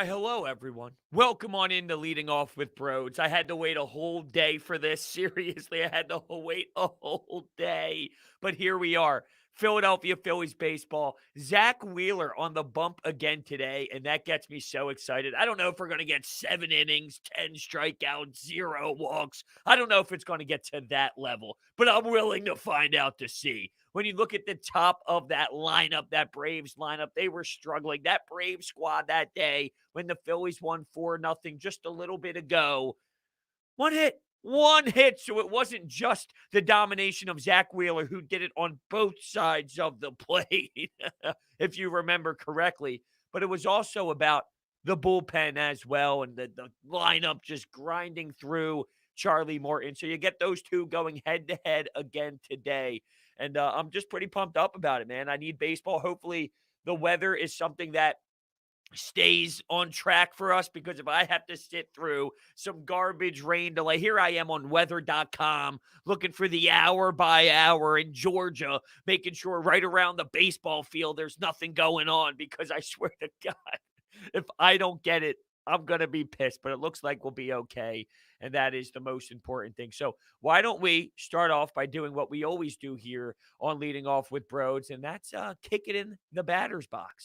Why, hello, everyone. Welcome on into Leading Off with Brodes. I had to wait a whole day for this. Seriously, I had to wait a whole day. But here we are. Philadelphia Phillies baseball. Zack Wheeler on the bump again today, and that gets me so excited. I don't know if we're going to get 7 innings, 10 strikeouts, 0 walks. I don't know if it's going to get to that level, but I'm willing to find out to see. When you look at the top of that lineup, that Braves lineup, they were struggling. That Braves squad that day when the Phillies won 4-0 just a little bit ago. One hit. So it wasn't just the domination of Zack Wheeler, who did it on both sides of the plate, if you remember correctly. But it was also about the bullpen as well, and the lineup just grinding through Charlie Morton. So you get those two going head to head again today. And I'm just pretty pumped up about it, man. I need baseball. Hopefully, the weather is something that stays on track for us, because if I have to sit through some garbage rain delay, here I am on weather.com looking for the hour by hour in Georgia, making sure right around the baseball field there's nothing going on, because I swear to God, if I don't get it, I'm going to be pissed, but it looks like we'll be okay. And that is the most important thing. So why don't we start off by doing what we always do here on Leading Off with Brodes, and that's kick it in the batter's box.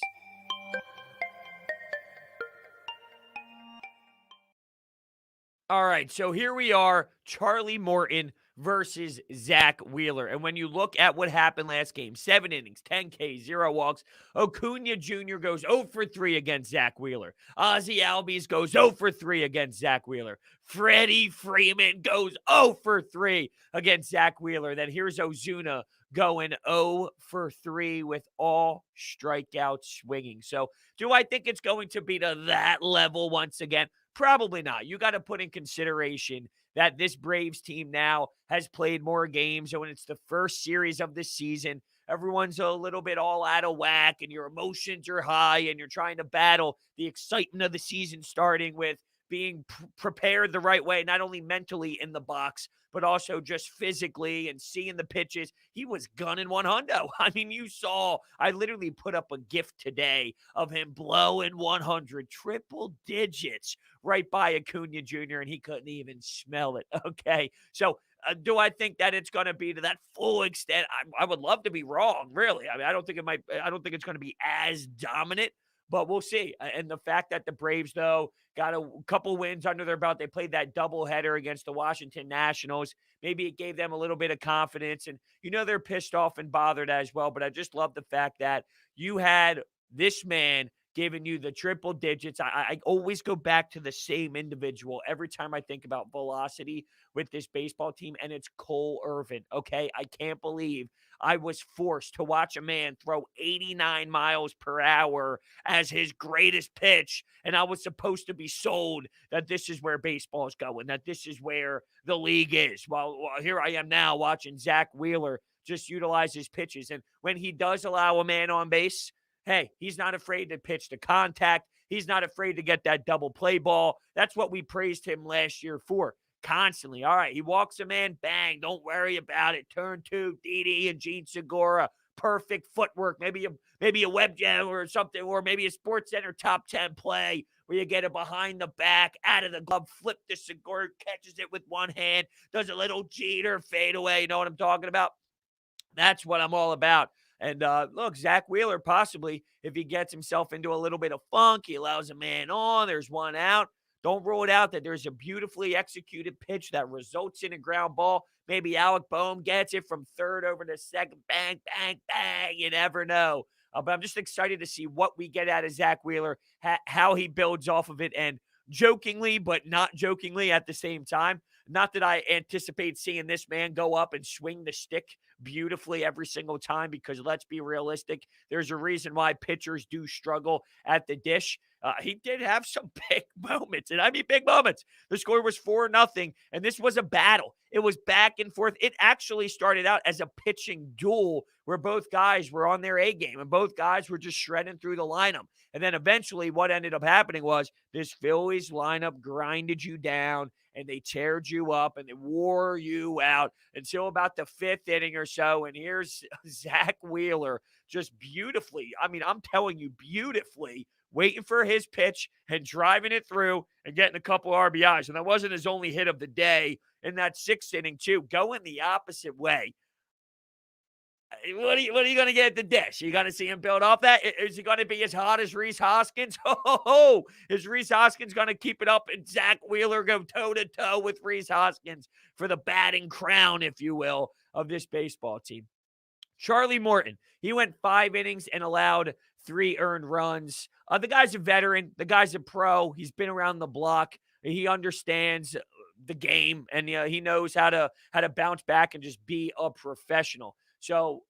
All right, so here we are, Charlie Morton versus Zack Wheeler. And when you look at what happened last game, 7 innings, 10 Ks, 0 walks, Acuna Jr. goes 0 for 3 against Zack Wheeler. Ozzie Albies goes 0 for 3 against Zack Wheeler. Freddie Freeman goes 0 for 3 against Zack Wheeler. Then here's Ozuna going 0 for 3 with all strikeouts swinging. So do I think it's going to be to that level once again? Probably not. You got to put in consideration that this Braves team now has played more games. And when it's the first series of the season, everyone's a little bit all out of whack and your emotions are high and you're trying to battle the excitement of the season starting with being prepared the right way, not only mentally in the box, but also just physically and seeing the pitches. He was gunning one hundo. I mean, you saw, I literally put up a gift today of him blowing 100 triple digits right by Acuna Jr., and he couldn't even smell it. Okay. So, do I think that it's going to be to that full extent? I would love to be wrong, really. I mean, I don't think it's going to be as dominant, but we'll see. And the fact that the Braves, though, got a couple wins under their belt, they played that doubleheader against the Washington Nationals. Maybe it gave them a little bit of confidence. And, they're pissed off and bothered as well. But I just love the fact that you had this man giving you the triple digits. I always go back to the same individual every time I think about velocity with this baseball team, and it's Cole Irvin. Okay. I can't believe I was forced to watch a man throw 89 miles per hour as his greatest pitch. And I was supposed to be sold that this is where baseball is going, that this is where the league is. Well, here I am now watching Zack Wheeler just utilize his pitches. And when he does allow a man on base, hey, he's not afraid to pitch to contact. He's not afraid to get that double play ball. That's what we praised him last year for. Constantly. All right, he walks a man, bang, don't worry about it. Turn two, Didi and Gene Segura. Perfect footwork. Maybe a web jam or something, or maybe a Sports Center top 10 play where you get it behind the back, out of the glove, flip to Segura, catches it with one hand, does a little Jeter fade away. You know what I'm talking about? That's what I'm all about. And look, Zack Wheeler, possibly, if he gets himself into a little bit of funk, he allows a man on, there's one out. Don't rule it out that there's a beautifully executed pitch that results in a ground ball. Maybe Alec Boehm gets it from third over to second. Bang, bang, bang. You never know. But I'm just excited to see what we get out of Zack Wheeler, how he builds off of it, and jokingly, but not jokingly at the same time. Not that I anticipate seeing this man go up and swing the stick beautifully every single time, because let's be realistic. There's a reason why pitchers do struggle at the dish. He did have some big moments, and I mean big moments. The score was 4-0, and this was a battle. It was back and forth. It actually started out as a pitching duel where both guys were on their A game, and both guys were just shredding through the lineup. And then eventually what ended up happening was this Phillies lineup grinded you down, and they teared you up, and they wore you out until about the fifth inning or so. And here's Zack Wheeler just beautifully, I mean, I'm telling you, beautifully waiting for his pitch and driving it through and getting a couple RBIs. And that wasn't his only hit of the day in that sixth inning, too. Going the opposite way. What are you going to get at the dish? Are you going to see him build off that? Is he going to be as hot as Rhys Hoskins? Oh, is Rhys Hoskins going to keep it up and Zack Wheeler go toe-to-toe with Rhys Hoskins for the batting crown, if you will, of this baseball team? Charlie Morton, he went 5 innings and allowed 3 earned runs. The guy's a veteran. The guy's a pro. He's been around the block. He understands the game, and he knows how to bounce back and just be a professional. So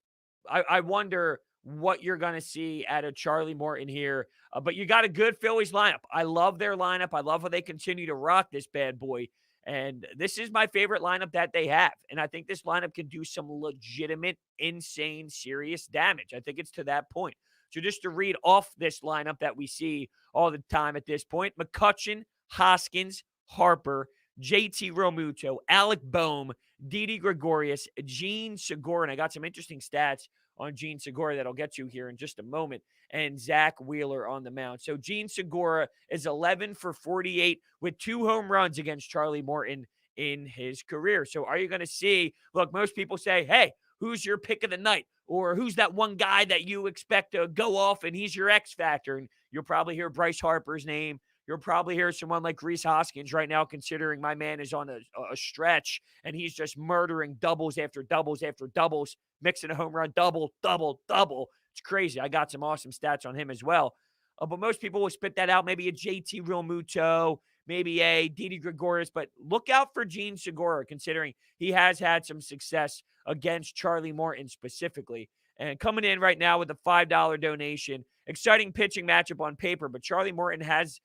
I wonder what you're going to see out of Charlie Morton here. But you got a good Phillies lineup. I love their lineup. I love how they continue to rock this bad boy. And this is my favorite lineup that they have. And I think this lineup can do some legitimate, insane, serious damage. I think it's to that point. So just to read off this lineup that we see all the time at this point: McCutchen, Hoskins, Harper, JT Realmuto, Alec Boehm, Didi Gregorius, Gene Segura. And I got some interesting stats on Gene Segura that I'll get to here in just a moment, and Zack Wheeler on the mound. So Gene Segura is 11 for 48 with 2 home runs against Charlie Morton in his career. So are you going to see, look, most people say, hey, who's your pick of the night? Or who's that one guy that you expect to go off and he's your X factor? And you'll probably hear Bryce Harper's name. You'll probably hear someone like Rhys Hoskins right now, considering my man is on a stretch and he's just murdering doubles after doubles after doubles, mixing a home run, double, double, double. It's crazy. I got some awesome stats on him as well. But most people will spit that out. Maybe a JT Realmuto, maybe a Didi Gregorius. But look out for Gene Segura, considering he has had some success against Charlie Morton specifically. And coming in right now with a $5 donation. Exciting pitching matchup on paper, but Charlie Morton hasn't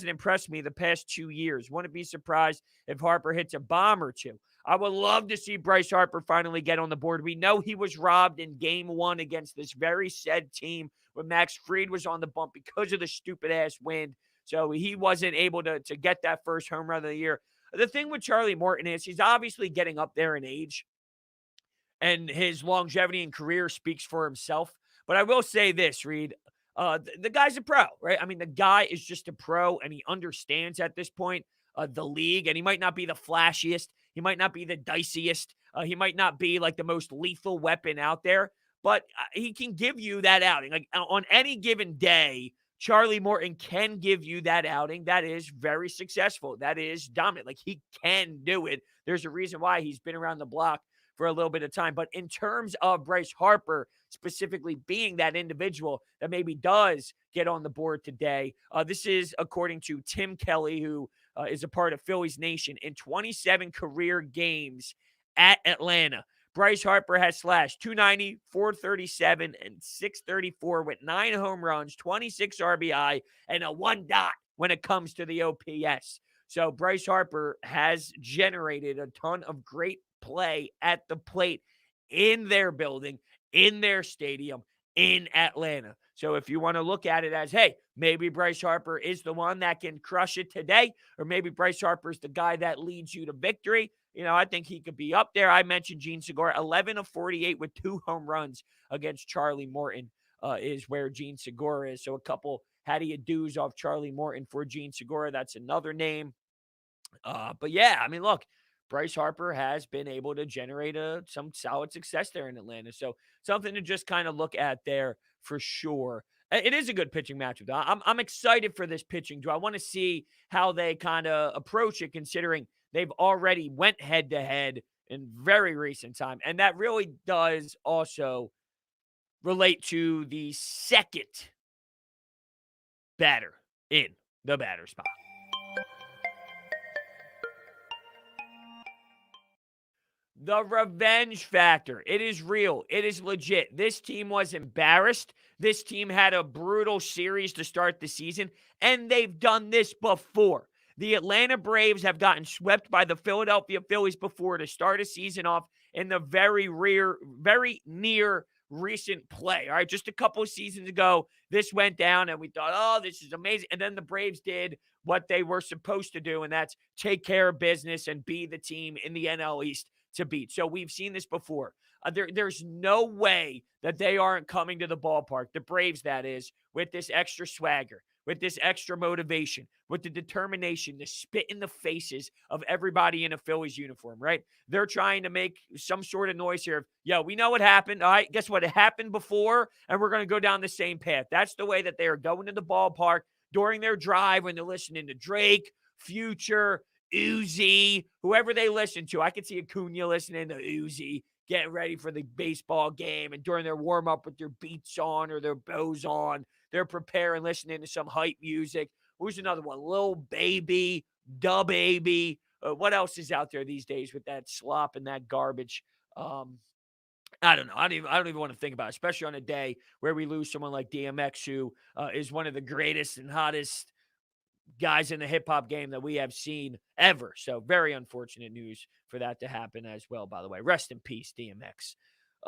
impressed me the past 2 years. Wouldn't be surprised if Harper hits a bomb or two. I would love to see Bryce Harper finally get on the board. We know he was robbed in game 1 against this very said team when Max Fried was on the bump because of the stupid-ass wind. So he wasn't able to get that first home run of the year. The thing with Charlie Morton is he's obviously getting up there in age, and his longevity in career speaks for himself. But I will say this, Reed. The guy's a pro, right? I mean, the guy is just a pro, and he understands at this point the league, and he might not be the flashiest. He might not be the diciest. He might not be like the most lethal weapon out there, but he can give you that outing. Like on any given day, Charlie Morton can give you that outing that is very successful, that is dominant. Like he can do it. There's a reason why he's been around the block for a little bit of time. But in terms of Bryce Harper specifically being that individual that maybe does get on the board today, this is according to Tim Kelly, who is a part of Phillies Nation. In 27 career games at Atlanta, Bryce Harper has slashed 290, 437, and 634 with 9 home runs, 26 RBI, and a 1 dot when it comes to the OPS. So Bryce Harper has generated a ton of great play at the plate in their building, in their stadium, in Atlanta. So if you want to look at it as, hey, maybe Bryce Harper is the one that can crush it today, or maybe Bryce Harper is the guy that leads you to victory, I think he could be up there. I mentioned Gene Segura, 11 of 48 with 2 home runs against Charlie Morton is where Gene Segura is. So a couple how do you do's off Charlie Morton for Gene Segura. That's another name. But yeah, I mean, look, Bryce Harper has been able to generate some solid success there in Atlanta. So something to just kind of look at there for sure. It is a good pitching matchup. I'm excited for this pitching. Do I want to see how they kind of approach it, considering they've already went head-to-head in very recent time. And that really does also relate to the second batter in the batter spot. The revenge factor. It is real. It is legit. This team was embarrassed. This team had a brutal series to start the season, and they've done this before. The Atlanta Braves have gotten swept by the Philadelphia Phillies before to start a season off in the very near recent play. All right, just a couple of seasons ago, this went down, and we thought, oh, this is amazing. And then the Braves did what they were supposed to do, and that's take care of business and be the team in the NL East to beat. So we've seen this before. There's no way that they aren't coming to the ballpark, the Braves that is, with this extra swagger. with this extra motivation, with the determination to spit in the faces of everybody in a Phillies uniform, right? They're trying to make some sort of noise here of, yo, we know what happened. All right, guess what? It happened before, and we're going to go down the same path. That's the way that they are going to the ballpark during their drive when they're listening to Drake, Future, Uzi, whoever they listen to. I could see Acuna listening to Uzi, getting ready for the baseball game, and during their warm-up with their beats on or their bows on, they're preparing, listening to some hype music. Who's another one? Lil Baby, Da Baby. What else is out there these days with that slop and that garbage? I don't know. I don't even want to think about it, especially on a day where we lose someone like DMX, who is one of the greatest and hottest guys in the hip hop game that we have seen ever. So very unfortunate news for that to happen as well, by the way. Rest in peace, DMX.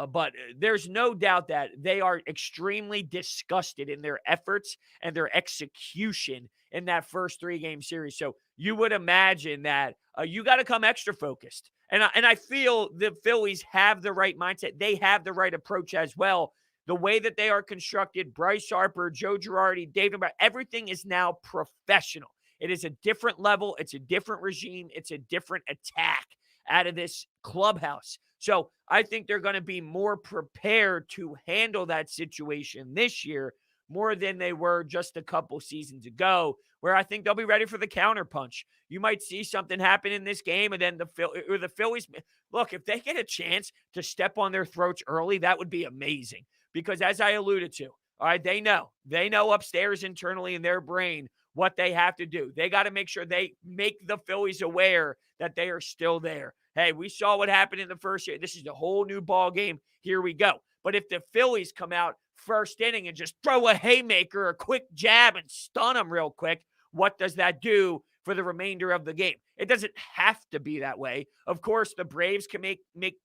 But there's no doubt that they are extremely disgusted in their efforts and their execution in that first 3-game series. So you would imagine that you got to come extra focused. And I feel the Phillies have the right mindset. They have the right approach as well. The way that they are constructed, Bryce Harper, Joe Girardi, David Brown, everything is now professional. It is a different level. It's a different regime. It's a different attack out of this clubhouse. So I think they're going to be more prepared to handle that situation this year more than they were just a couple seasons ago, where I think they'll be ready for the counterpunch. You might see something happen in this game, and then the Phillies, look, if they get a chance to step on their throats early, that would be amazing. Because as I alluded to, all right, they know upstairs internally in their brain what they have to do. They got to make sure they make the Phillies aware that they are still there. Hey, we saw what happened in the first year. This is a whole new ball game. Here we go. But if the Phillies come out first inning and just throw a haymaker, a quick jab, and stun them real quick, what does that do for the remainder of the game? It doesn't have to be that way. Of course, the Braves can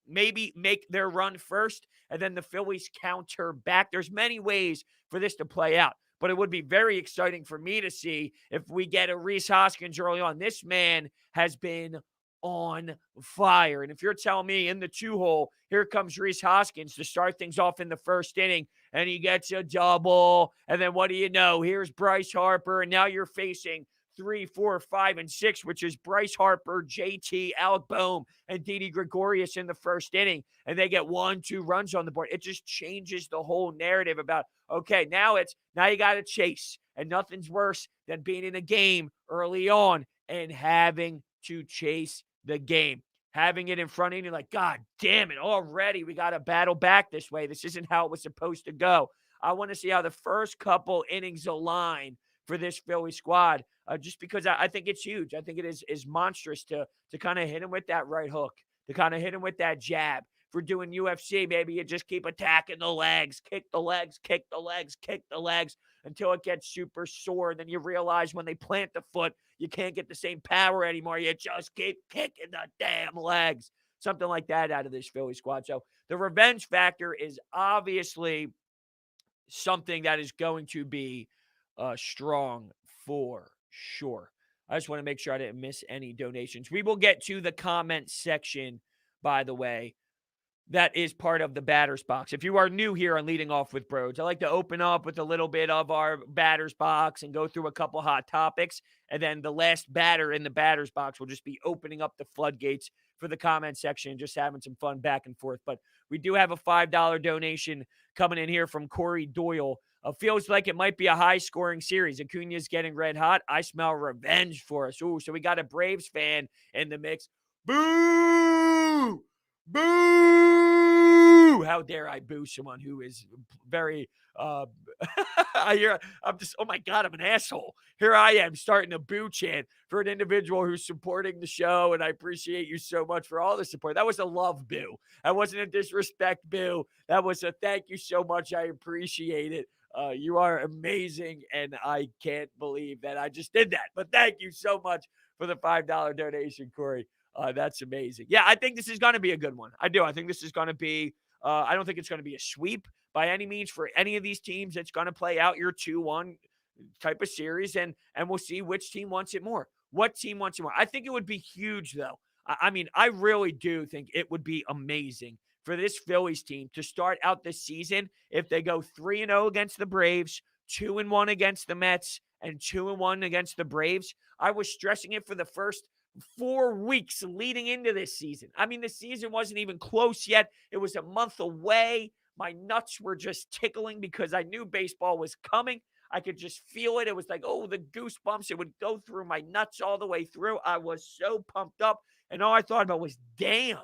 maybe make their run first, and then the Phillies counter back. There's many ways for this to play out, but it would be very exciting for me to see if we get a Rhys Hoskins early on. This man has been on fire. And if you're telling me in the 2-hole, here comes Rhys Hoskins to start things off in the first inning, and he gets a double, and then what do you know? Here's Bryce Harper, and now you're facing 3, 4, 5, and 6, which is Bryce Harper, JT, Alec Boehm, and Didi Gregorius in the first inning, and they get 1, 2 runs on the board. It just changes the whole narrative about, okay, now you got to chase, and nothing's worse than being in a game early on and having to chase the game. Having it in front of you, like, God damn it, already we got to battle back this way. This isn't how it was supposed to go. I want to see how the first couple innings align for this Philly squad, just because I think it's huge. I think it is monstrous to kind of hit him with that right hook, to kind of hit him with that jab. For doing UFC, maybe you just keep attacking the legs, kick the legs, kick the legs, kick the legs until it gets super sore. And then you realize when they plant the foot, you can't get the same power anymore. You just keep kicking the damn legs. Something like that out of this Philly squad. So the revenge factor is obviously something that is going to be strong for sure. I just want to make sure I didn't miss any donations. We will get to the comment section, by the way. That is part of the batter's box. If you are new here on Leading Off with Brodes, I like to open up with a little bit of our batter's box and go through a couple hot topics. And then the last batter in the batter's box will just be opening up the floodgates for the comment section, just having some fun back and forth. But we do have a $5 donation coming in here from Corey Doyle. Feels like it might be a high-scoring series. Acuna's getting red hot. I smell revenge for us. Ooh, so we got a Braves fan in the mix. Boo! Boo! How dare I boo someone who is very, I'm just, oh my God, I'm an asshole. Here I am starting a boo chant for an individual who's supporting the show, and I appreciate you so much for all the support. That was a love boo. That wasn't a disrespect boo. That was a thank you so much. I appreciate it. You are amazing, and I can't believe that I just did that. But thank you so much for the $5 donation, Corey. That's amazing. Yeah, I think this is going to be a good one. I do. I think this is going to be, I don't think it's going to be a sweep by any means for any of these teams. It's going to play out your 2-1 type of series, and we'll see which team wants it more. What team wants it more? I think it would be huge, though. I mean, I really do think it would be amazing for this Phillies team to start out this season if they go 3-0 against the Braves, 2-1 against the Mets, and 2-1 against the Braves. I was stressing it for the first 4 weeks leading into this season. I mean, the season wasn't even close yet. It was a month away. My nuts were just tickling because I knew baseball was coming. I could just feel it. It was like, oh, the goosebumps. It would go through my nuts all the way through. I was so pumped up. And all I thought about was, damn,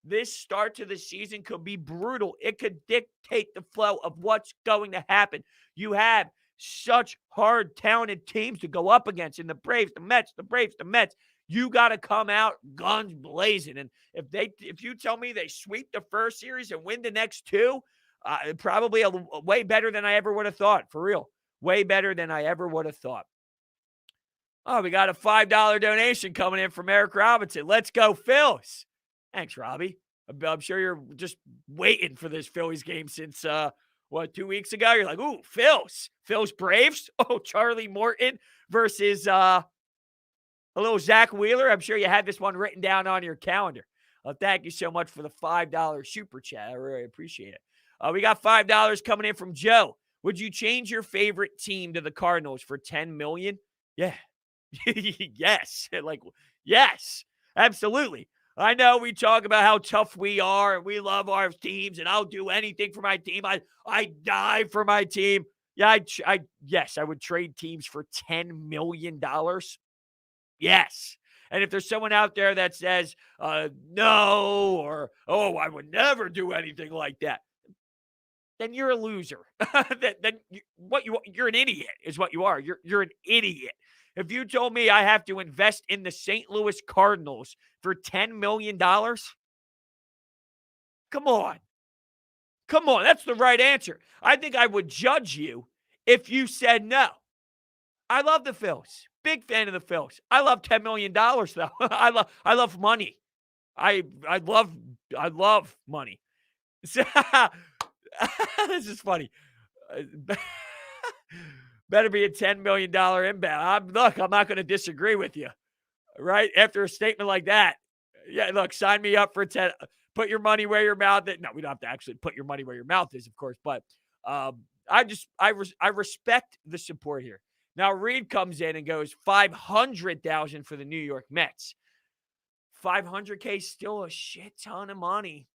this start to the season could be brutal. It could dictate the flow of what's going to happen. You have such hard, talented teams to go up against in the Braves, the Mets, the Braves, the Mets. You got to come out guns blazing. And if you tell me they sweep the first series and win the next two, probably a way better than I ever would have thought, for real. Way better than I ever would have thought. Oh, we got a $5 donation coming in from Eric Robinson. Let's go, Phils. Thanks, Robbie. I'm sure you're just waiting for this Phillies game since, 2 weeks ago? You're like, ooh, Phils. Phils Braves? Oh, Charlie Morton versus a little Zack Wheeler. I'm sure you had this one written down on your calendar. Thank you so much for the $5 super chat. I really appreciate it. We got $5 coming in from Joe. Would you change your favorite team to the Cardinals for $10 million? Yeah. Yes. Yes, absolutely. I know we talk about how tough we are and we love our teams and I'll do anything for my team. I die for my team. Yeah, yes, I would trade teams for $10 million. Yes. And if there's someone out there that says, no, or, oh, I would never do anything like that, then you're a loser. You're an idiot is what you are. You're an idiot. If you told me I have to invest in the St. Louis Cardinals for $10 million, come on. Come on. That's the right answer. I think I would judge you if you said no. I love the Phils. Big fan of the Phils. I love $10 million though. I love money. I love money. This is funny. Better be a $10 million inbound. I'm not going to disagree with you, right? After a statement like that, yeah, look, sign me up for 10. Put your money where your mouth is. No, we don't have to actually put your money where your mouth is, of course. But I respect the support here. Now, Reed comes in and goes $500,000 for the New York Mets. $500K is still a shit ton of money.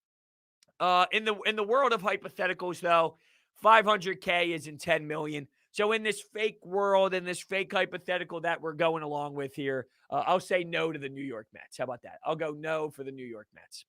In the world of hypotheticals, though, $500K isn't $10 million. So in this fake world, in this fake hypothetical that we're going along with here, I'll say no to the New York Mets. How about that? I'll go no for the New York Mets.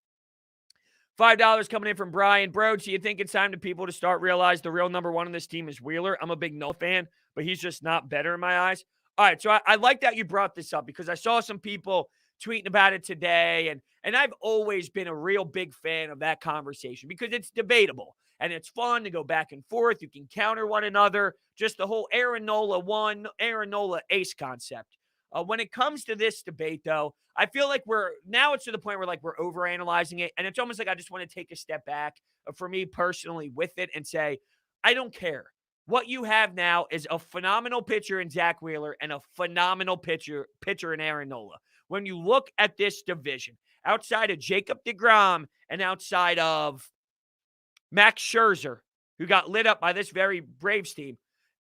$5 coming in from Brian. Brodes, do you think it's time to people to start realize the real number one on this team is Wheeler? I'm a big Nola fan, but he's just not better in my eyes. All right, so I like that you brought this up because I saw some people tweeting about it today, and I've always been a real big fan of that conversation because it's debatable and it's fun to go back and forth. You can counter one another. Just the whole Aaron Nola one, Aaron Nola ace concept. When it comes to this debate, though, I feel like it's to the point where we're overanalyzing it, and it's almost like I just want to take a step back for me personally with it and say, I don't care. What you have now is a phenomenal pitcher in Zack Wheeler and a phenomenal pitcher in Aaron Nola. When you look at this division, outside of Jacob deGrom and outside of Max Scherzer, who got lit up by this very Braves team,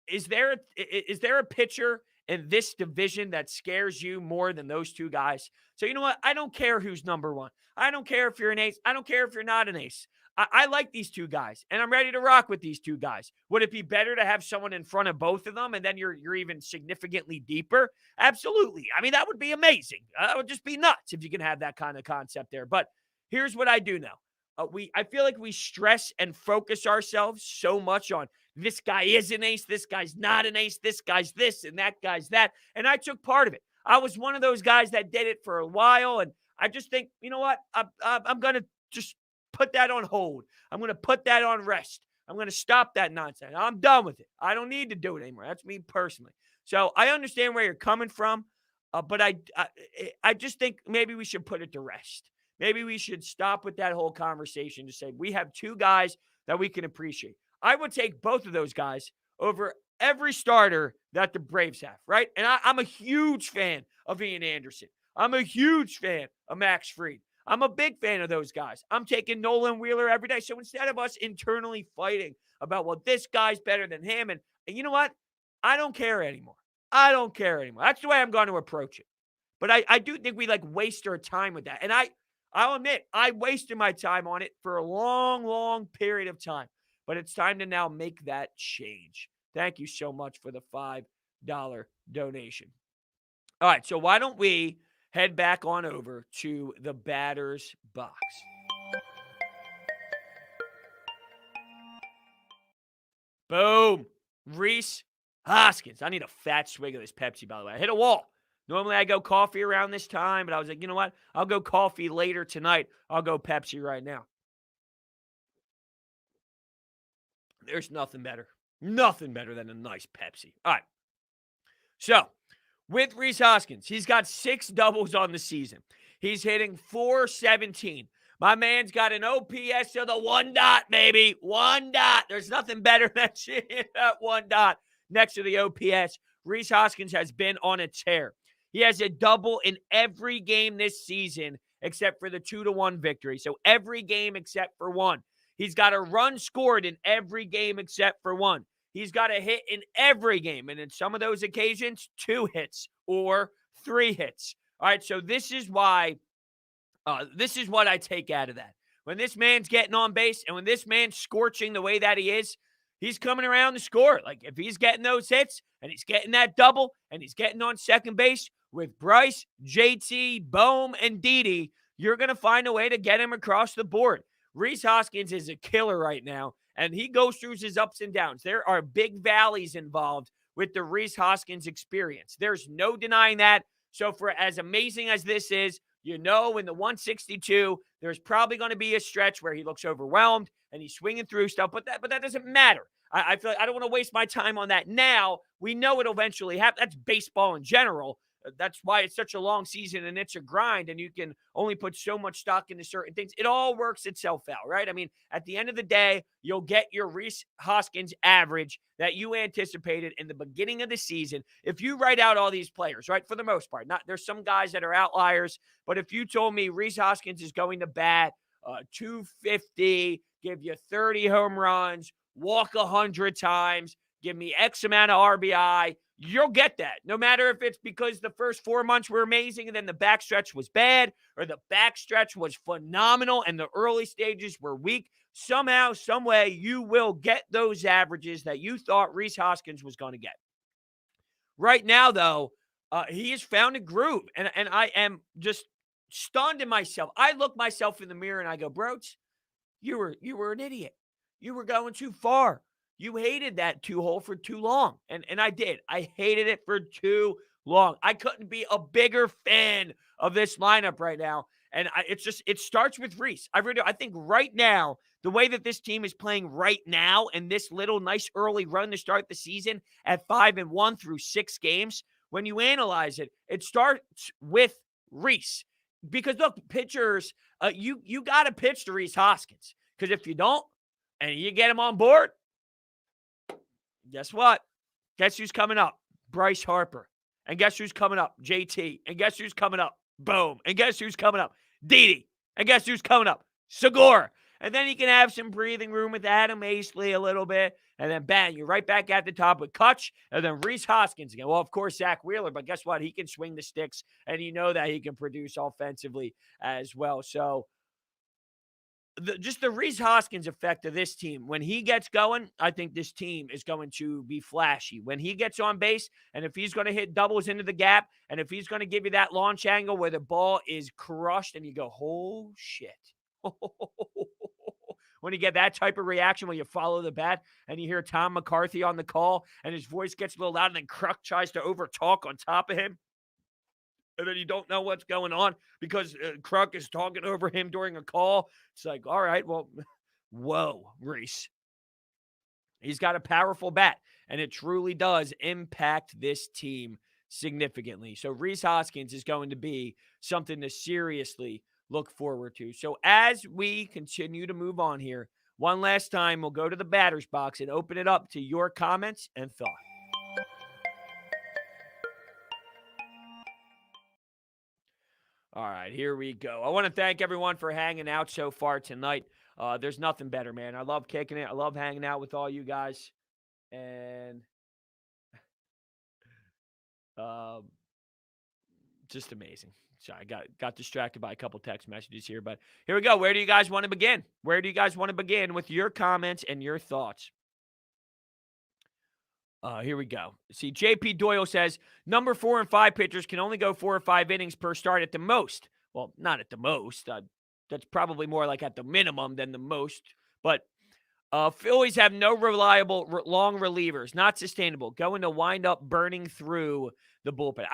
is there a pitcher in this division that scares you more than those two guys? So you know what? I don't care who's number one. I don't care if you're an ace. I don't care if you're not an ace. I like these two guys, and I'm ready to rock with these two guys. Would it be better to have someone in front of both of them, and then you're even significantly deeper? Absolutely. I mean, that would be amazing. That would just be nuts if you can have that kind of concept there. But here's what I do know. I feel like we stress and focus ourselves so much on this guy is an ace, this guy's not an ace, this guy's this, and that guy's that. And I took part of it. I was one of those guys that did it for a while, and I just think, you know what? I'm going to just put that on hold. I'm going to put that on rest. I'm going to stop that nonsense. I'm done with it. I don't need to do it anymore. That's me personally. So I understand where you're coming from, but I just think maybe we should put it to rest. Maybe we should stop with that whole conversation to say we have two guys that we can appreciate. I would take both of those guys over every starter that the Braves have, right? And I'm a huge fan of Ian Anderson. I'm a huge fan of Max Fried. I'm a big fan of those guys. I'm taking Nolan Wheeler every day. So instead of us internally fighting about, well, this guy's better than him, and you know what? I don't care anymore. I don't care anymore. That's the way I'm going to approach it. But I do think we waste our time with that. And I'll admit, I wasted my time on it for a long, long period of time. But it's time to now make that change. Thank you so much for the $5 donation. All right, so why don't we head back on over to the batter's box? Boom. Rhys Hoskins. I need a fat swig of this Pepsi, by the way. I hit a wall. Normally I go coffee around this time, but I was like, you know what? I'll go coffee later tonight. I'll go Pepsi right now. There's nothing better. Nothing better than a nice Pepsi. All right. So, with Rhys Hoskins, he's got 6 doubles on the season. He's hitting .417. My man's got an OPS to the 1 dot, baby. 1 dot. There's nothing better than seeing that 1 dot next to the OPS. Rhys Hoskins has been on a tear. He has a double in every game this season except for the 2-1 victory. So every game except for one. He's got a run scored in every game except for one. He's got a hit in every game. And in some of those occasions, 2 hits or 3 hits. All right, so this is what I take out of that. When this man's getting on base and when this man's scorching the way that he is, he's coming around to score. Like, if he's getting those hits and he's getting that double and he's getting on second base with Bryce, JT, Bohm, and Didi, you're going to find a way to get him across the board. Rhys Hoskins is a killer right now, and he goes through his ups and downs. There are big valleys involved with the Rhys Hoskins experience. There's no denying that. So for as amazing as this is, you know, in the 162, there's probably going to be a stretch where he looks overwhelmed and he's swinging through stuff, but that doesn't matter. I feel like I don't want to waste my time on that now. We know it'll eventually happen. That's baseball in general. That's why it's such a long season and it's a grind, and you can only put so much stock into certain things. It all works itself out, right? I mean, at the end of the day, you'll get your Rhys Hoskins average that you anticipated in the beginning of the season. If you write out all these players, right, for the most part, there's some guys that are outliers, but if you told me Rhys Hoskins is going to bat 250, give you 30 home runs, walk 100 times, give me X amount of RBI, you'll get that. No matter if it's because the first 4 months were amazing and then the backstretch was bad, or the backstretch was phenomenal and the early stages were weak. Somehow, some way, you will get those averages that you thought Rhys Hoskins was going to get. Right now, though, he has found a groove, and I am just stunned in myself. I look myself in the mirror and I go, Brodes, you were an idiot. You were going too far. You hated that 2-hole for too long. And I did. I hated it for too long. I couldn't be a bigger fan of this lineup right now. And it starts with Rhys. I think right now, the way that this team is playing right now and this little nice early run to start the season at 5-1 through 6 games, when you analyze it, it starts with Rhys. Because look, pitchers, you got to pitch to Rhys Hoskins. Because if you don't, and you get him on board, guess what? Guess who's coming up? Bryce Harper. And guess who's coming up? JT. And guess who's coming up? Boom. And guess who's coming up? Didi. And guess who's coming up? Segura. And then you can have some breathing room with Adam Asley a little bit. And then bang, you're right back at the top with Kutch. And then Rhys Hoskins again. Well, of course, Zack Wheeler. But guess what? He can swing the sticks. And you know that he can produce offensively as well. So just the Rhys Hoskins effect of this team, when he gets going, I think this team is going to be flashy. When he gets on base, and if he's going to hit doubles into the gap, and if he's going to give you that launch angle where the ball is crushed and you go, oh, shit. When you get that type of reaction when you follow the bat and you hear Tom McCarthy on the call and his voice gets a little loud and then Kruk tries to overtalk on top of him, and then you don't know what's going on because Kruk is talking over him during a call. It's like, all right, well, whoa, Rhys. He's got a powerful bat, and it truly does impact this team significantly. So Rhys Hoskins is going to be something to seriously look forward to. So as we continue to move on here, one last time, we'll go to the batter's box and open it up to your comments and thoughts. All right, here we go. I want to thank everyone for hanging out so far tonight. There's nothing better, man. I love kicking it. I love hanging out with all you guys. And Um, just amazing. Sorry, I got distracted by a couple text messages here, but here we go. Where do you guys want to begin? Where do you guys want to begin with your comments and your thoughts? Here we go. See, JP Doyle says number 4 and 5 pitchers can only go 4 or 5 innings per start at the most. Well, not at the most. That's probably more like at the minimum than the most. But Phillies have no reliable long relievers. Not sustainable. Going to wind up burning through the bullpen.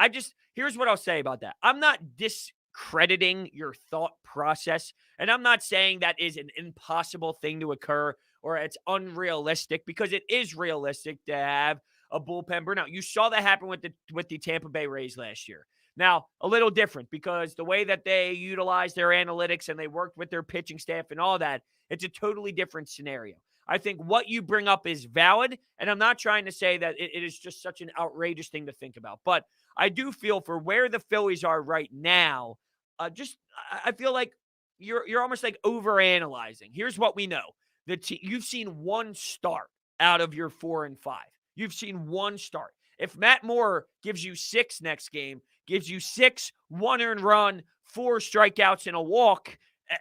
Here's what I'll say about that. I'm not discrediting your thought process, and I'm not saying that is an impossible thing to occur or it's unrealistic, because it is realistic to have a bullpen burnout. You saw that happen with the Tampa Bay Rays last year. Now, a little different because the way that they utilized their analytics and they worked with their pitching staff and all that, it's a totally different scenario. I think what you bring up is valid, and I'm not trying to say that it is just such an outrageous thing to think about. But I do feel for where the Phillies are right now, I feel like you're almost like overanalyzing. Here's what we know. You've seen one start out of your 4 and 5. You've seen one start. If Matt Moore gives you 6 next game, gives you 6, 1 earned run, 4 strikeouts, and a walk,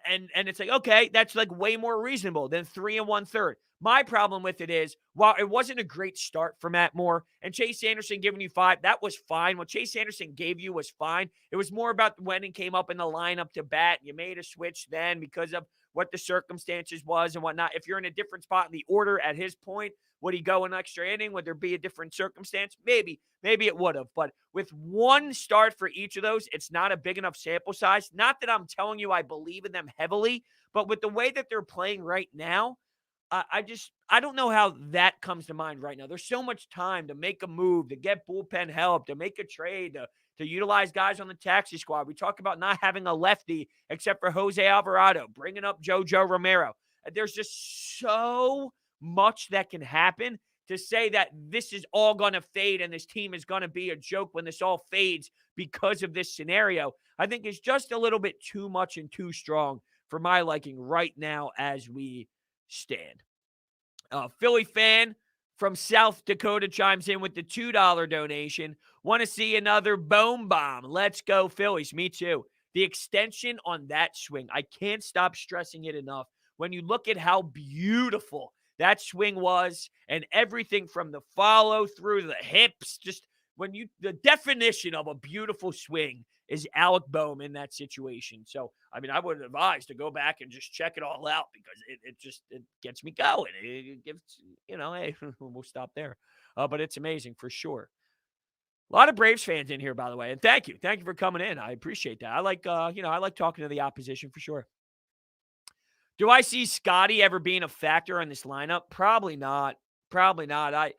and it's like, okay, that's like way more reasonable than 3 1/3. My problem with it is, while it wasn't a great start for Matt Moore and Chase Anderson giving you 5, that was fine. What Chase Anderson gave you was fine. It was more about when he came up in the lineup to bat. You made a switch then because of what the circumstances was and whatnot. If you're in a different spot in the order at his point, would he go an extra inning? Would there be a different circumstance? Maybe it would have. But with one start for each of those, it's not a big enough sample size. Not that I'm telling you I believe in them heavily, but with the way that they're playing right now, I don't know how that comes to mind right now. There's so much time to make a move, to get bullpen help, to make a trade, to utilize guys on the taxi squad. We talk about not having a lefty except for Jose Alvarado, bringing up JoJo Romero. There's just so much that can happen. To say that this is all going to fade and this team is going to be a joke when this all fades because of this scenario, I think is just a little bit too much and too strong for my liking right now as we stand. Philly fan from South Dakota chimes in with the $2 donation. Want to see another boom bomb. Let's go, Phillies. Me too. The extension on that swing, I can't stop stressing it enough. When you look at how beautiful that swing was and everything from the follow through the hips, just the definition of a beautiful swing is Alec Boehm in that situation. So, I mean, I would advise to go back and just check it all out because it gets me going. It gives, hey, we'll stop there. But it's amazing for sure. A lot of Braves fans in here, by the way, and thank you for coming in. I appreciate that. I like talking to the opposition for sure. Do I see Scotty ever being a factor in this lineup? Probably not. I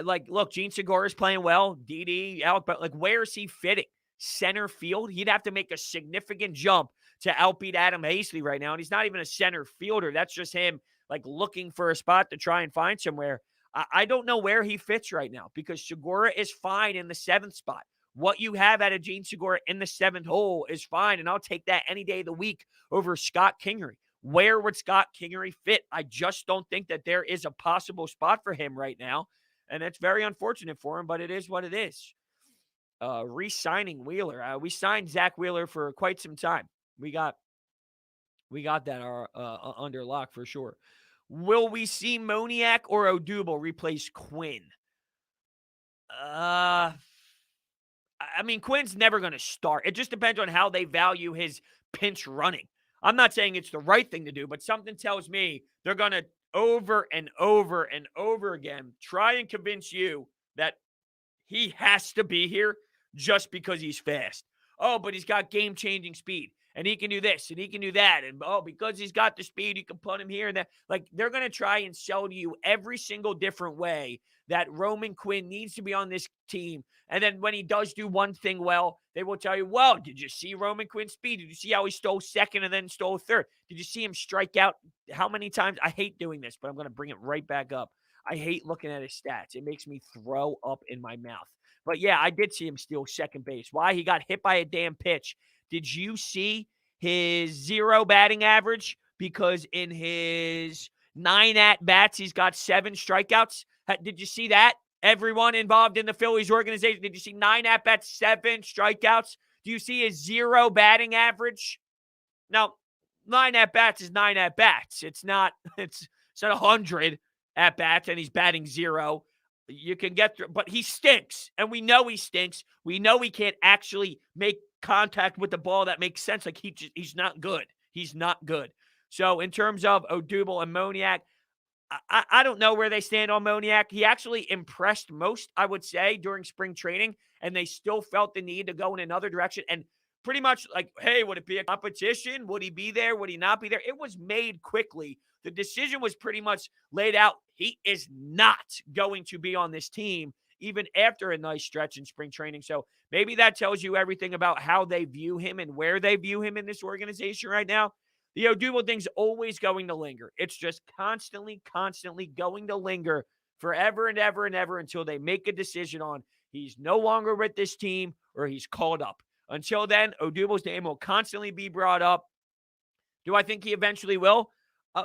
look, Gene Segura's playing well. Didi, Alec, but where is he fitting? Center field? He'd have to make a significant jump to outbeat Adam Hazley right now, and he's not even a center fielder. That's just him looking for a spot to try and find somewhere. I don't know where he fits right now because Segura is fine in the 7th spot. What you have out of Gene Segura in the 7th hole is fine, and I'll take that any day of the week over Scott Kingery. Where would Scott Kingery fit? I just don't think that there is a possible spot for him right now, and it's very unfortunate for him, but it is what it is. Re-signing Wheeler. We signed Zack Wheeler for quite some time. We got that under lock for sure. Will we see Moniak or Odubel replace Quinn? I mean, Quinn's never going to start. It just depends on how they value his pinch running. I'm not saying it's the right thing to do, but something tells me they're going to over and over and over again try and convince you that he has to be here just because he's fast. Oh, but he's got game-changing speed, and he can do this, and he can do that, and because he's got the speed, you can put him here and that. They're going to try and sell to you every single different way that Roman Quinn needs to be on this team. And then when he does do one thing well, they will tell you, well, did you see Roman Quinn's speed? Did you see how he stole 2nd and then stole 3rd? Did you see him strike out how many times? I hate doing this, but I'm going to bring it right back up. I hate looking at his stats. It makes me throw up in my mouth. But yeah, I did see him steal 2nd base. Why? He got hit by a damn pitch. Did you see his 0 batting average? Because in his 9 at-bats, he's got 7 strikeouts. Did you see that? everyone involved in the Phillies organization. Did you see 9 at-bats, 7 strikeouts? Do you see a 0 batting average? Now, 9 at-bats is 9 at-bats. It's not 100 at-bats and he's batting 0. You can get through, but he stinks. And we know he stinks. We know he can't actually make contact with the ball that makes sense. Like he's not good. He's not good. So in terms of Odubel and Moniak, I don't know where they stand on Moniak. He actually impressed most, I would say, during spring training, and they still felt the need to go in another direction. And pretty much like, hey, would it be a competition? Would he be there? Would he not be there? It was made quickly. The decision was pretty much laid out. He is not going to be on this team, even after a nice stretch in spring training. So maybe that tells you everything about how they view him and where they view him in this organization right now. The Odubel thing's always going to linger. It's just constantly going to linger forever and ever and ever until they make a decision on he's no longer with this team or he's called up. Until then, Odubel's name will constantly be brought up. Do I think he eventually will?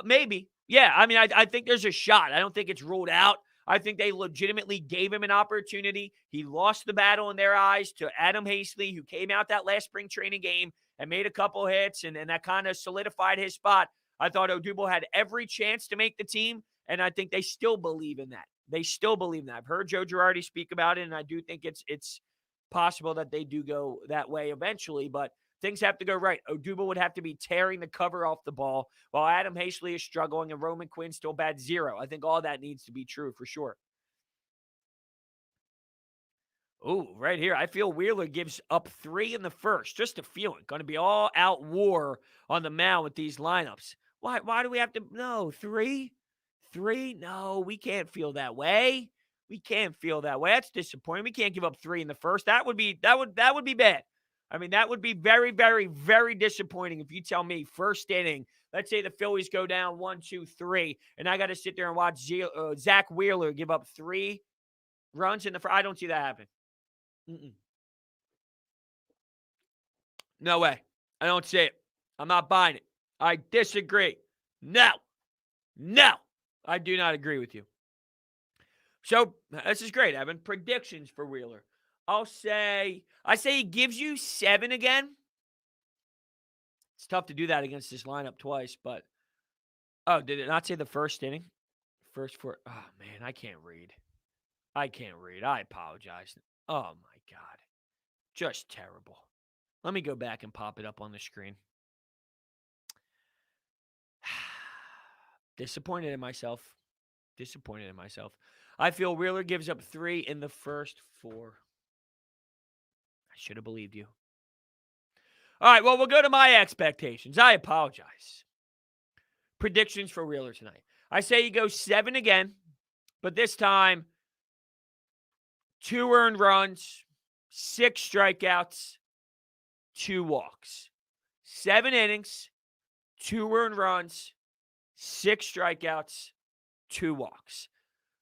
Maybe. Yeah, I mean, I think there's a shot. I don't think it's ruled out. I think they legitimately gave him an opportunity. He lost the battle in their eyes to Adam Hastley, who came out that last spring training game and made a couple hits, and that kind of solidified his spot. I thought Odubel had every chance to make the team, and I think they still believe in that. They still believe in that. I've heard Joe Girardi speak about it, and I do think it's possible that they do go that way eventually, but things have to go right. Odubel would have to be tearing the cover off the ball while Adam Hastley is struggling and Roman Quinn still bats 0. I think all that needs to be true for sure. Ooh, right here. I feel Wheeler gives up 3 in the first. Just a feeling. Going to be all out war on the mound with these lineups. Why do we have to? No, 3? 3? No, we can't feel that way. We can't feel that way. That's disappointing. We can't give up 3 in the first. That would be bad. I mean, that would be very, very, very disappointing if you tell me first inning, let's say the Phillies go down 1, 2, 3, and I got to sit there and watch Zack Wheeler give up 3 runs in the first. I don't see that happening. Mm-mm. No way. I don't see it. I'm not buying it. I disagree. No. I do not agree with you. So, this is great, Evan. Predictions for Wheeler. I say he gives you 7 again. It's tough to do that against this lineup twice, but did it not say the first inning? First 4. Oh, man, I can't read. I apologize. Oh, my God. Just terrible. Let me go back and pop it up on the screen. Disappointed in myself. I feel Wheeler gives up 3 in the first 4. I should have believed you. All right, well, we'll go to my expectations. I apologize. Predictions for Wheeler tonight. I say he goes 7 again, but this time 2 earned runs, 6 strikeouts, 2 walks. 7 innings, 2 earned runs, 6 strikeouts, 2 walks.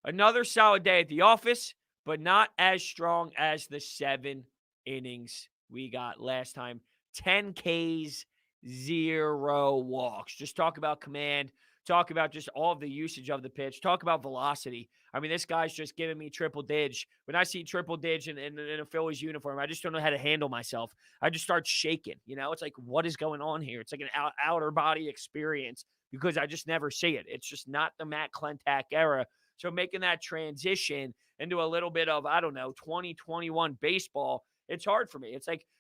Another solid day at the office, but not as strong as the 7 innings we got last time. 10 Ks, 0 walks. Just talk about command. Talk about just all of the usage of the pitch. Talk about velocity. I mean, this guy's just giving me triple dig. When I see triple dig in a Phillies uniform, I just don't know how to handle myself. I just start shaking. It's like, what is going on here? It's like an outer body experience because I just never see it. It's just not the Matt Klentak era. So making that transition into a little bit of, 2021 baseball, it's hard for me.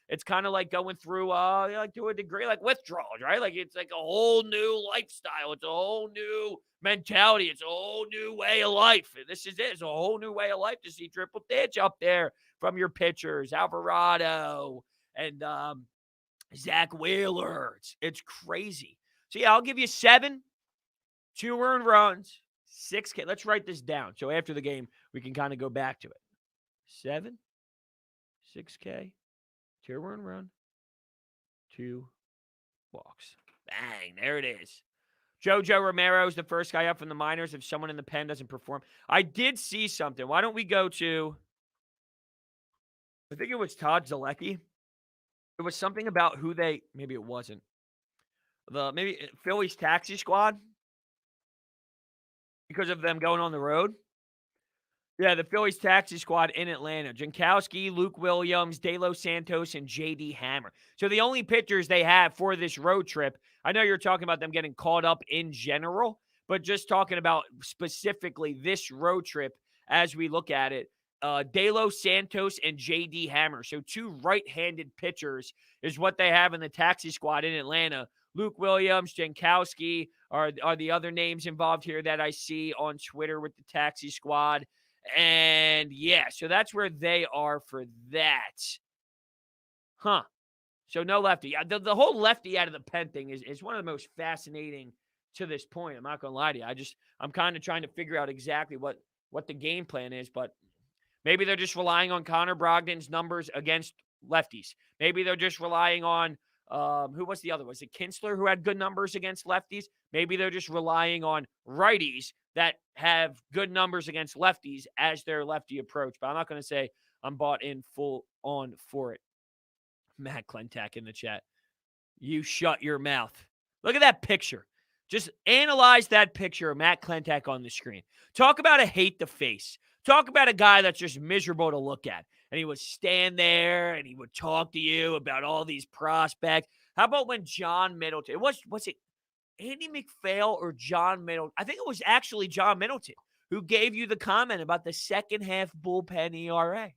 It's kind of like going through, to a degree, like withdrawals, right? Like it's like a whole new lifestyle. It's a whole new mentality. It's a whole new way of life. And this is it. It's a whole new way of life to see triple dig up there from your pitchers, Alvarado and Zack Wheeler. It's crazy. So yeah, I'll give you 7, 2 earned runs, 6K. Let's write this down. So after the game, we can kind of go back to it. 7, 6K, 2 earned run, 2 walks. Bang, there it is. Jojo Romero is the first guy up from the minors if someone in the pen doesn't perform. I did see something. Why don't we go to, I think it was Todd Zalecki. It was something about who maybe it wasn't. Maybe Phillies taxi squad because of them going on the road. Yeah, the Phillies taxi squad in Atlanta. Jankowski, Luke Williams, De Los Santos, and J.D. Hammer. So the only pitchers they have for this road trip, I know you're talking about them getting caught up in general, but just talking about specifically this road trip as we look at it, De Los Santos and J.D. Hammer. So two right-handed pitchers is what they have in the taxi squad in Atlanta. Luke Williams, Jankowski are the other names involved here that I see on Twitter with the taxi squad. And yeah, so that's where they are for that. Huh. So no lefty. The whole lefty out of the pen thing is one of the most fascinating to this point. I'm not going to lie to you. I'm kind of trying to figure out exactly what the game plan is, but maybe they're just relying on Connor Brogdon's numbers against lefties. Maybe they're just relying on who was the other? Was it Kinsler who had good numbers against lefties? Maybe they're just relying on righties that have good numbers against lefties as their lefty approach. But I'm not going to say I'm bought in full on for it. Matt Klentak in the chat. You shut your mouth. Look at that picture. Just analyze that picture of Matt Klentak on the screen. Talk about a hate the face. Talk about a guy that's just miserable to look at. And he would stand there and he would talk to you about all these prospects. How about when John Middleton, was it Andy McPhail or John Middleton? I think it was actually John Middleton who gave you the comment about the second half bullpen ERA.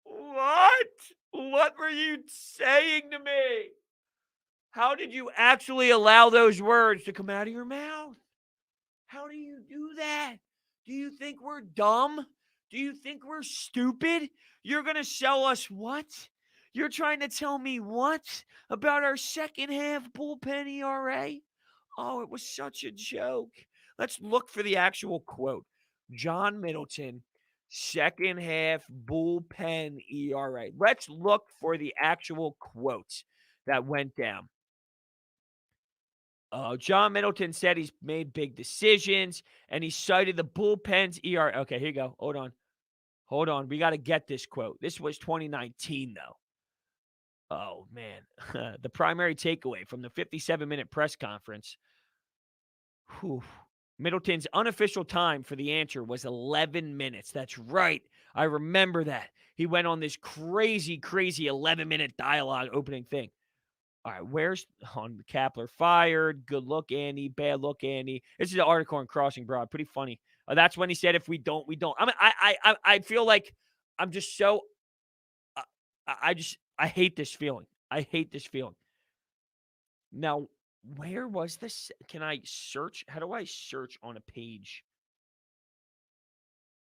What? What were you saying to me? How did you actually allow those words to come out of your mouth? How do you do that? Do you think we're dumb? Do you think we're stupid? You're going to sell us what? You're trying to tell me what about our second half bullpen ERA? Oh, it was such a joke. Let's look for the actual quote. John Middleton, second half bullpen ERA. Let's look for the actual quote that went down. John Middleton said he's made big decisions, and he cited the bullpen's ERA. Okay, here you go. Hold on. We got to get this quote. This was 2019, though. Oh, man. The primary takeaway from the 57-minute press conference. Whew. Middleton's unofficial time for the answer was 11 minutes. That's right. I remember that. He went on this crazy 11-minute dialogue opening thing. All right, where's on Kapler fired? Good look, Andy. Bad look, Andy. This is an article on Crossing Broad. Pretty funny. That's when he said, "If we don't, we don't." I mean, I feel like I'm just so. I hate this feeling. I hate this feeling. Now, where was this? Can I search? How do I search on a page?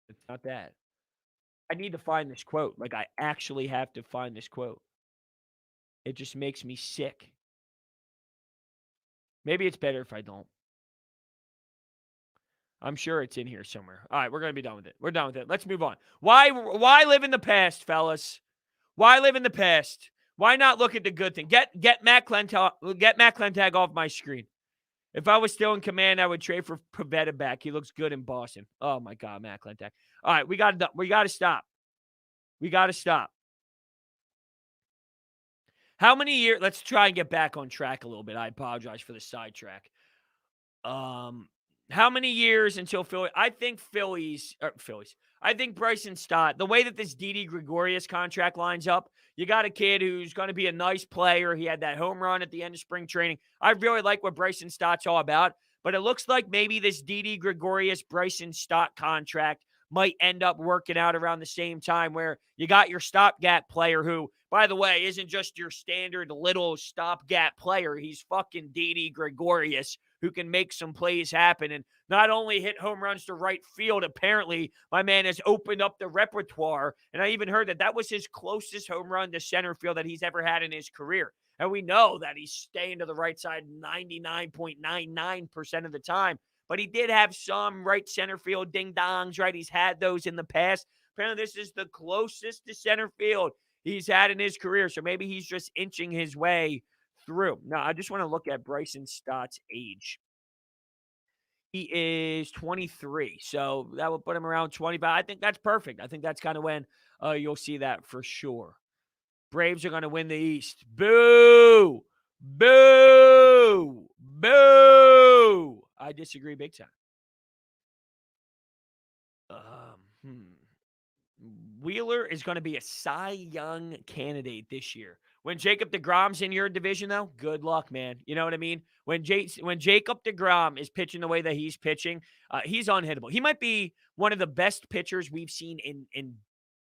It's not that. I need to find this quote. Like, I actually have to find this quote. It just makes me sick. Maybe it's better if I don't. I'm sure it's in here somewhere. All right, we're going to be done with it. We're done with it. Let's move on. Why live in the past, fellas? Why live in the past? Why not look at the good thing? Get Matt Klentak off my screen. If I was still in command, I would trade for Pavetta back. He looks good in Boston. Oh my God, Matt Klentak. All right, we got to stop. We got to stop. How many years? Let's try and get back on track a little bit. I apologize for the sidetrack. How many years until Philly? I think Phillies. I think Bryson Stott, the way that this Didi Gregorius contract lines up, you got a kid who's going to be a nice player. He had that home run at the end of spring training. I really like what Bryson Stott's all about, but it looks like maybe this Didi Gregorius Bryson Stott contract might end up working out around the same time where you got your stopgap player who, by the way, isn't just your standard little stopgap player. He's fucking Didi Gregorius, who can make some plays happen and not only hit home runs to right field. Apparently, my man has opened up the repertoire, and I even heard that was his closest home run to center field that he's ever had in his career. And we know that he's staying to the right side 99.99% of the time. But he did have some right center field ding-dongs, right? He's had those in the past. Apparently, this is the closest to center field he's had in his career. So maybe he's just inching his way through. Now, I just want to look at Bryson Stott's age. He is 23, so that will put him around 25. I think that's perfect. I think that's kind of when you'll see that for sure. Braves are going to win the East. Boo! Boo! disagree big time. Um, hmm. Wheeler is going to be a Cy Young candidate this year. When Jacob deGrom's in your division, though, good luck, man. You know what I mean? When Jacob deGrom is pitching the way that he's pitching, he's unhittable. He might be one of the best pitchers we've seen in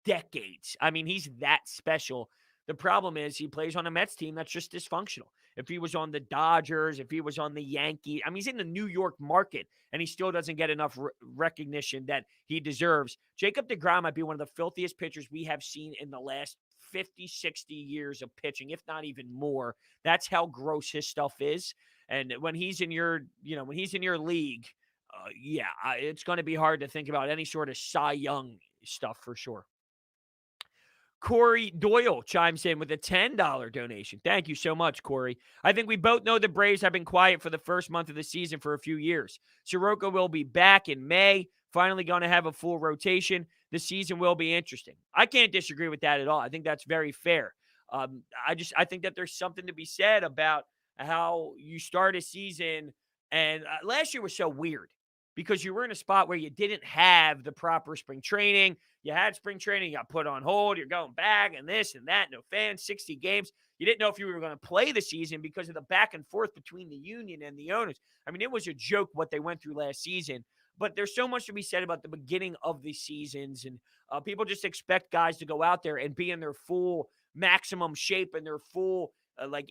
decades. I mean, he's that special. The problem is he plays on a Mets team that's just dysfunctional. If he was on the Dodgers, if he was on the Yankees, I mean, he's in the New York market, and he still doesn't get enough recognition that he deserves. Jacob deGrom might be one of the filthiest pitchers we have seen in the last 50, 60 years of pitching, if not even more. That's how gross his stuff is. And when he's in your, when he's in your league, it's going to be hard to think about any sort of Cy Young stuff for sure. Corey Doyle chimes in with a $10 donation. Thank you so much, Corey. I think we both know the Braves have been quiet for the first month of the season for a few years. Soroka will be back in May, finally going to have a full rotation. The season will be interesting. I can't disagree with that at all. I think that's very fair. I think that there's something to be said about how you start a season, and last year was so weird because you were in a spot where you didn't have the proper spring training. You had spring training, you got put on hold, you're going back and this and that, no fans, 60 games. You didn't know if you were going to play the season because of the back and forth between the union and the owners. I mean, it was a joke what they went through last season, but there's so much to be said about the beginning of the seasons, and people just expect guys to go out there and be in their full maximum shape and their full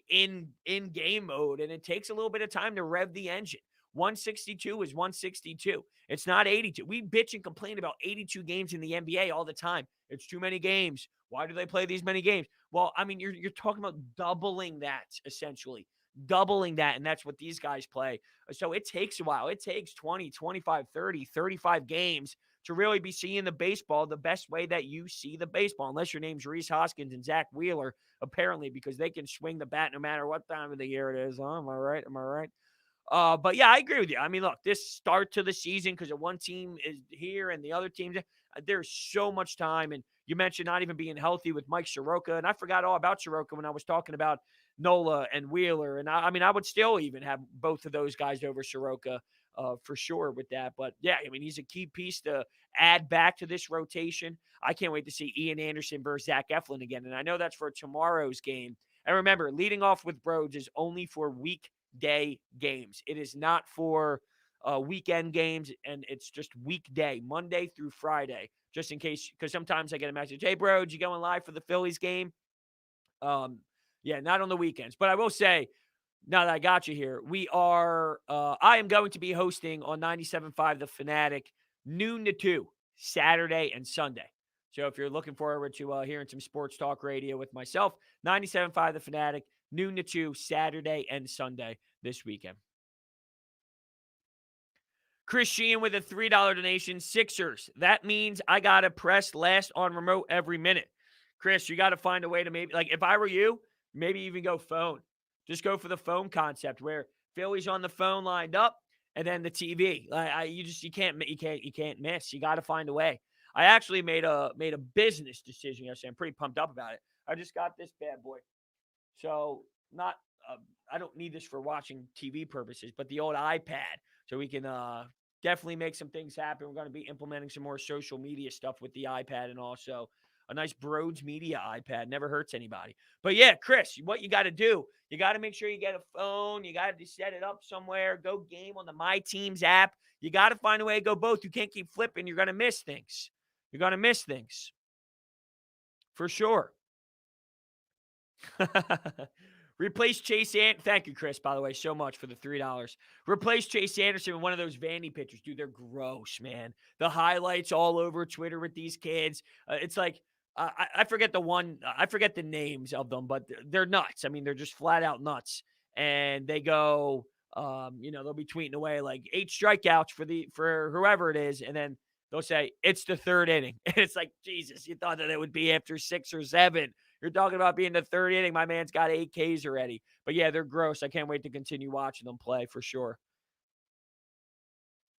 in-game mode, and it takes a little bit of time to rev the engine. 162 is 162. It's not 82. We bitch and complain about 82 games in the NBA all the time. It's too many games. Why do they play these many games? Well, I mean, you're talking about doubling that, essentially. Doubling that, and that's what these guys play. So it takes a while. It takes 20, 25, 30, 35 games to really be seeing the baseball the best way that you see the baseball, unless your name's Rhys Hoskins and Zack Wheeler, apparently, because they can swing the bat no matter what time of the year it is. Oh, am I right? Am I right? But yeah, I agree with you. I mean, look, this start to the season, because one team is here and the other team, there's so much time. And you mentioned not even being healthy with Mike Soroka, and I forgot all about Soroka when I was talking about Nola and Wheeler. And I mean, I would still even have both of those guys over Soroka for sure with that. But yeah, I mean, he's a key piece to add back to this rotation. I can't wait to see Ian Anderson versus Zach Eflin again. And I know that's for tomorrow's game. And remember, leading off with Brodes is only for weekday games. It is not for weekend games, and it's just weekday, Monday through Friday, just in case, because sometimes I get a message, hey, Brodes, you going live for the Phillies game? Yeah, not on the weekends. But I will say, now that I got you here, I am going to be hosting on 97.5 The Fanatic, noon to 2, Saturday and Sunday. So if you're looking forward to hearing some sports talk radio with myself, 97.5 The Fanatic, noon to 2, Saturday and Sunday this weekend. Chris Sheehan with a $3 donation. Sixers. That means I got to press last on remote every minute. Chris, you got to find a way to maybe, like if I were you, maybe even go phone. Just go for the phone concept where Philly's on the phone lined up and then the TV. You can't miss. You got to find a way. I actually made a business decision yesterday. I'm pretty pumped up about it. I just got this bad boy. So I don't need this for watching TV purposes, but the old iPad. So we can definitely make some things happen. We're going to be implementing some more social media stuff with the iPad, and also a nice Brodes Media iPad. Never hurts anybody. But yeah, Chris, what you got to do, you got to make sure you get a phone. You got to set it up somewhere. Go game on the My Teams app. You got to find a way to go both. You can't keep flipping. You're going to miss things. You're going to miss things. For sure. Replace Chase Anderson. Thank you, Chris, by the way, so much for the $3. Replace Chase Anderson with one of those Vandy pitchers. Dude, they're gross, man. The highlights all over Twitter with these kids. It's like, I forget the names of them, but they're nuts. I mean, they're just flat out nuts. And they go, they'll be tweeting away like 8 strikeouts for whoever it is. And then they'll say, it's the third inning. And it's like, Jesus, you thought that it would be after 6 or 7. You're talking about being the third inning. My man's got 8 Ks already. But yeah, they're gross. I can't wait to continue watching them play for sure.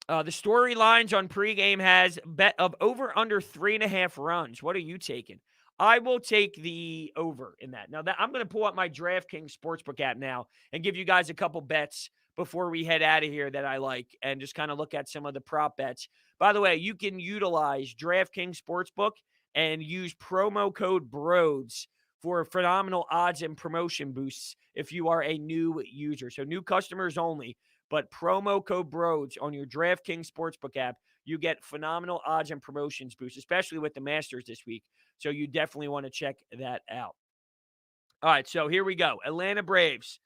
The storylines on pregame has bet of over under 3.5 runs. What are you taking? I will take the over in that. Now, I'm going to pull up my DraftKings Sportsbook app now and give you guys a couple bets before we head out of here that I like and just kind of look at some of the prop bets. By the way, you can utilize DraftKings Sportsbook and use promo code BRODES for phenomenal odds and promotion boosts if you are a new user. So new customers only, but promo code BRODES on your DraftKings Sportsbook app, you get phenomenal odds and promotions boosts, especially with the Masters this week. So you definitely want to check that out. All right, so here we go. Atlanta Braves.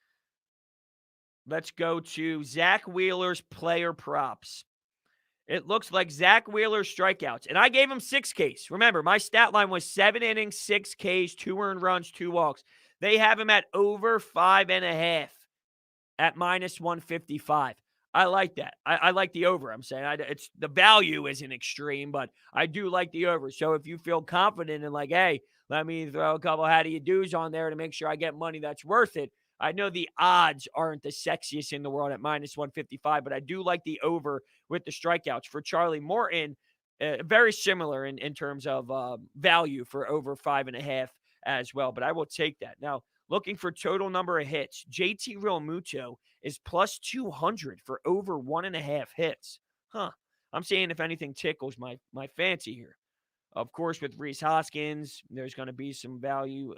Let's go to Zack Wheeler's player props. It looks like Zack Wheeler's strikeouts. And I gave him 6 Ks. Remember, my stat line was 7 innings, 6 Ks, 2 earned runs, 2 walks. They have him at over 5.5 at minus 155. I like that. I like the over. I'm saying it's the value isn't extreme, but I do like the over. So if you feel confident and like, hey, let me throw a couple how do you do's on there to make sure I get money that's worth it. I know the odds aren't the sexiest in the world at minus 155, but I do like the over with the strikeouts. For Charlie Morton, very similar in terms of value for over 5.5 as well. But I will take that. Now, looking for total number of hits, JT Realmuto is plus 200 for over 1.5 hits. Huh. I'm seeing if anything tickles my fancy here. Of course, with Rhys Hoskins, there's going to be some value.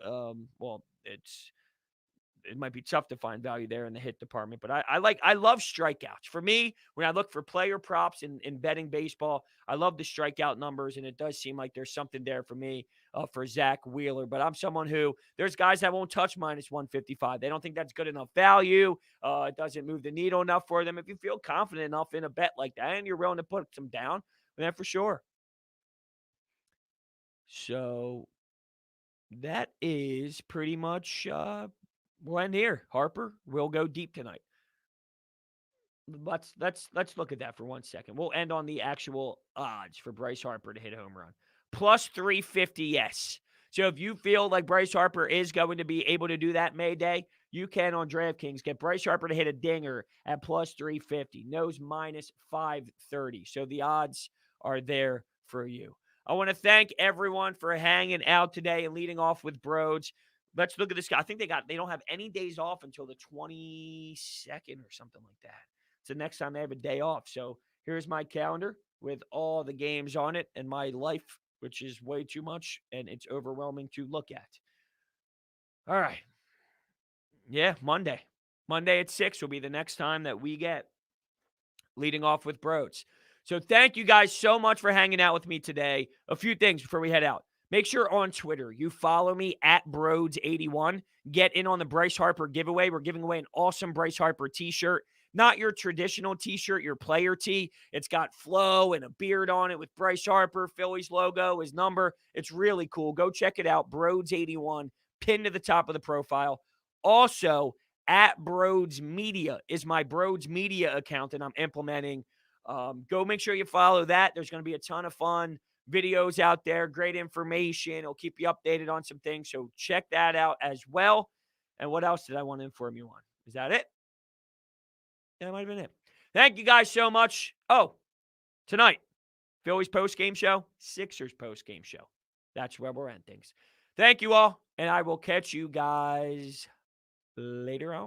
It might be tough to find value there in the hit department, but I love strikeouts. For me, when I look for player props in betting baseball, I love the strikeout numbers, and it does seem like there's something there for me for Zack Wheeler. But I'm someone who, there's guys that won't touch minus 155. They don't think that's good enough value. It doesn't move the needle enough for them. If you feel confident enough in a bet like that and you're willing to put some down, then for sure. So that is pretty much we'll end here. Harper, we'll go deep tonight. Let's look at that for 1 second. We'll end on the actual odds for Bryce Harper to hit a home run. Plus 350, yes. So if you feel like Bryce Harper is going to be able to do that May Day, you can on DraftKings get Bryce Harper to hit a dinger at plus 350. Nose minus 530. So the odds are there for you. I want to thank everyone for hanging out today and leading off with Brodes. Let's look at this guy. I think they don't have any days off until the 22nd or something like that. It's the next time they have a day off. So here's my calendar with all the games on it and my life, which is way too much, and it's overwhelming to look at. All right. Yeah, Monday. Monday at 6 will be the next time that we get leading off with Brodes. So thank you guys so much for hanging out with me today. A few things before we head out. Make sure on Twitter you follow me at Brodes81. Get in on the Bryce Harper giveaway. We're giving away an awesome Bryce Harper t-shirt. Not your traditional t-shirt, your player tee. It's got Flo and a beard on it with Bryce Harper, Phillies logo, his number. It's really cool. Go check it out. Brodes81, pinned to the top of the profile. Also, at Brodes Media is my Brodes Media account that I'm implementing. Go make sure you follow that. There's going to be a ton of fun videos out there, great information. It'll keep you updated on some things. So check that out as well. And what else did I want to inform you on? Is that it? Yeah, that might have been it. Thank you guys so much. Oh, tonight, Phillies post-game show, Sixers post-game show. That's where we're at things. Thank you all, and I will catch you guys later on.